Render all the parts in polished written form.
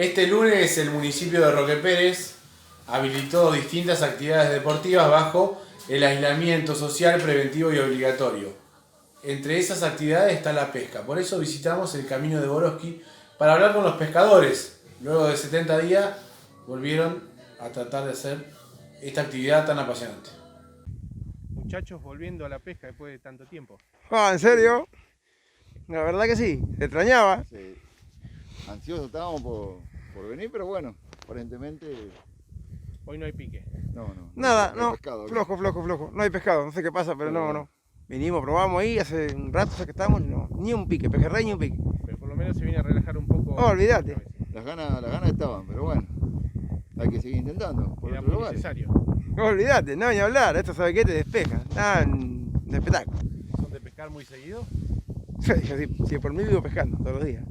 Este lunes el municipio de Roque Pérez habilitó distintas actividades deportivas bajo el aislamiento social preventivo y obligatorio. Entre esas actividades está la pesca. Por eso visitamos el Camino de Boroski para hablar con los pescadores. Luego de 70 días volvieron a tratar de hacer esta actividad tan apasionante. Muchachos, volviendo a la pesca después de tanto tiempo. Ah, ¿en serio? La verdad que sí, se extrañaba. Sí. Ansiosos estábamos por venir, pero bueno, aparentemente Hoy no hay pique. no. Nada, hay no, pescado, flojo. No hay pescado, no sé qué pasa, pero no. Vinimos, probamos ahí, hace un rato ya que estamos, no, ni un pique, pejerrey ni un pique. Pero por lo menos se viene a relajar un poco. Oh, olvídate. Las ganas estaban, pero bueno, hay que seguir intentando. Por Era otro muy lugar. necesario. Olvídate, no, ni hablar, esto sabe qué te despeja, nada de espectáculo. ¿Son de pescar muy seguido? Yo sí, por mí vivo pescando todos los días.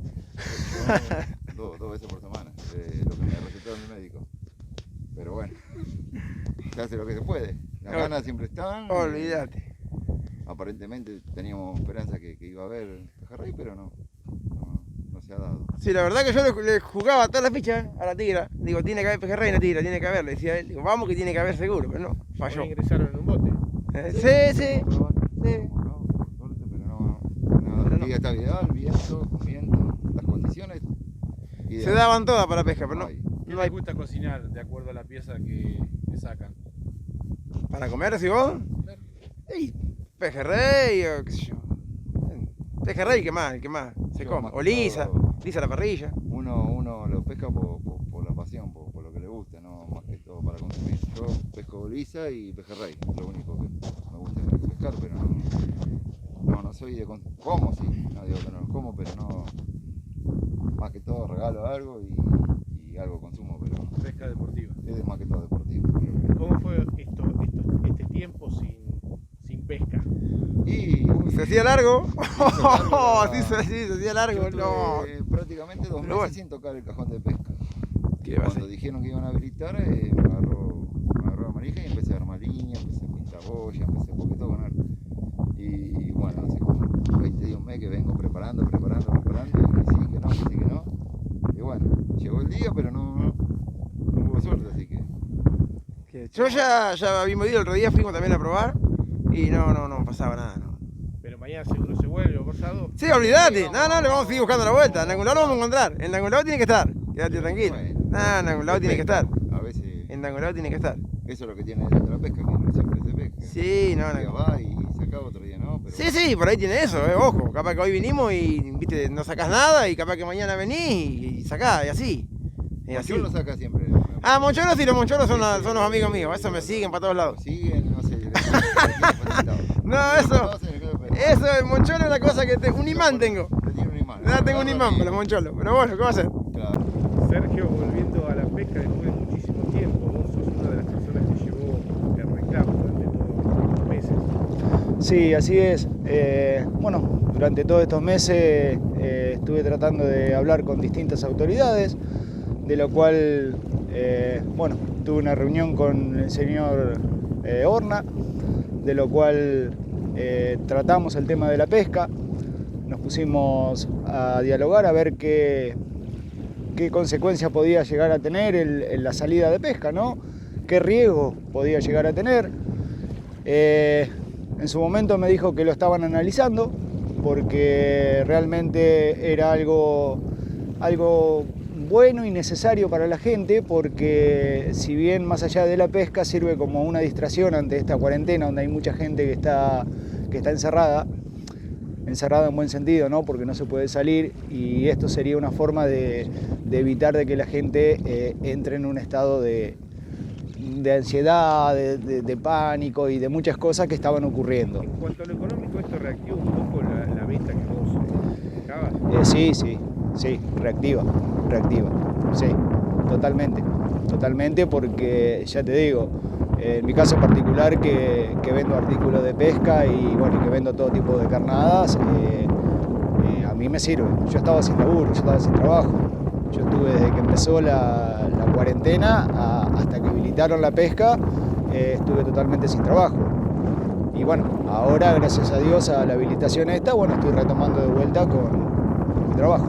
Dos veces por semana, lo que me recetó mi médico. Pero bueno, se hace lo que se puede. Las ganas siempre están. Olvídate. Aparentemente teníamos esperanza que iba a haber pejerrey, pero no se ha dado. Sí, la verdad que yo le jugaba todas las fichas a la tigra. Digo, tiene que haber pejerrey en la tigra, tiene que haber. Le decía él, digo, vamos que tiene que haber seguro, pero no, falló. Hoy ingresaron en un bote. Sí. Pero no, está ideal, viento, las condiciones. Se daban todas para pesca, pero no. ¿Qué No les hay gusta cocinar de acuerdo a la pieza que sacan? para comer, ¿sí vos? Y pejerrey o qué sé yo. Pejerrey, ¿qué más? Se Yo come. más O que lisa todo- a la parrilla. Uno lo pesca por la pasión, por lo que le gusta, no más que todo para consumir. Yo pesco lisa y pejerrey, es lo único que me gusta pescar, pero no soy de como sí, no digo que no lo como, pero no, más que todo regalo algo y algo consumo, pero Pesca deportiva. es más que todo deportivo. ¿Cómo fue este tiempo sin pesca? Y ¿Se hacía largo? largo, Sí, se hacía largo, yo no. estuve prácticamente 2 meses bueno. sin tocar el cajón de pesca. ¿Qué va a Cuando hacer? dijeron que iban a habilitar, me agarró la manija y empecé a armar línea, empecé a pintar boya, empecé un poquito a poner. Y bueno, hace como 20 días, un mes que vengo preparando, y que sí, que no. Y bueno, llegó el día, pero no hubo suerte, así que. Yo ya habíamos ido el otro día, fuimos también a probar y no pasaba nada. No. Pero mañana seguro se vuelve o pasado. Sí, olvídate, no, le vamos a seguir buscando la vuelta. En algún lado lo vamos a encontrar, en algún lado tiene que estar. Quédate tranquilo. En algún lado tiene que estar. A veces, En algún lado tiene que estar. eso es lo que tiene de la pesca, que no siempre se pesca. Sí, Un día va y se acaba, otro día no. Pero Sí, por ahí tiene eso, ojo. Capaz que hoy vinimos y viste, no sacás nada y capaz que mañana venís y sacás, y así. Y así. Yo lo saca siempre. Ah, moncholos sí, los moncholos son los amigos míos, eso me siguen para todos lados. Siguen, no sé. No, eso, el moncholo es una cosa que un imán tengo. Tiene un imán. Tengo un imán para los moncholos, pero bueno, ¿qué va a hacer? Claro. Sergio, volviendo a la pesca después de muchísimo tiempo, vos sos una de las personas que llevó el reclamo durante todos estos meses. Sí, así es. Bueno, durante todos estos meses estuve tratando de hablar con distintas autoridades, de lo cual, bueno, tuve una reunión con el señor Horna, de lo cual tratamos el tema de la pesca, nos pusimos a dialogar a ver qué consecuencia podía llegar a tener la salida de pesca, ¿no? Qué riesgo podía llegar a tener. En su momento me dijo que lo estaban analizando porque realmente era algo bueno y necesario para la gente, porque si bien más allá de la pesca sirve como una distracción ante esta cuarentena donde hay mucha gente que está encerrada en buen sentido, ¿no? Porque no se puede salir, y esto sería una forma de evitar de que la gente entre en un estado de ansiedad, de pánico y de muchas cosas que estaban ocurriendo. En cuanto a lo económico, esto reactiva un poco la venta que vos pescabas. Sí, reactiva, sí, totalmente, porque ya te digo, en mi caso particular que vendo artículos de pesca y bueno, que vendo todo tipo de carnadas, a mí me sirve. Yo estaba sin laburo, yo estaba sin trabajo. Yo estuve desde que empezó la cuarentena hasta que habilitaron la pesca, estuve totalmente sin trabajo. Y bueno, ahora gracias a Dios a la habilitación esta, bueno, estoy retomando de vuelta con mi trabajo.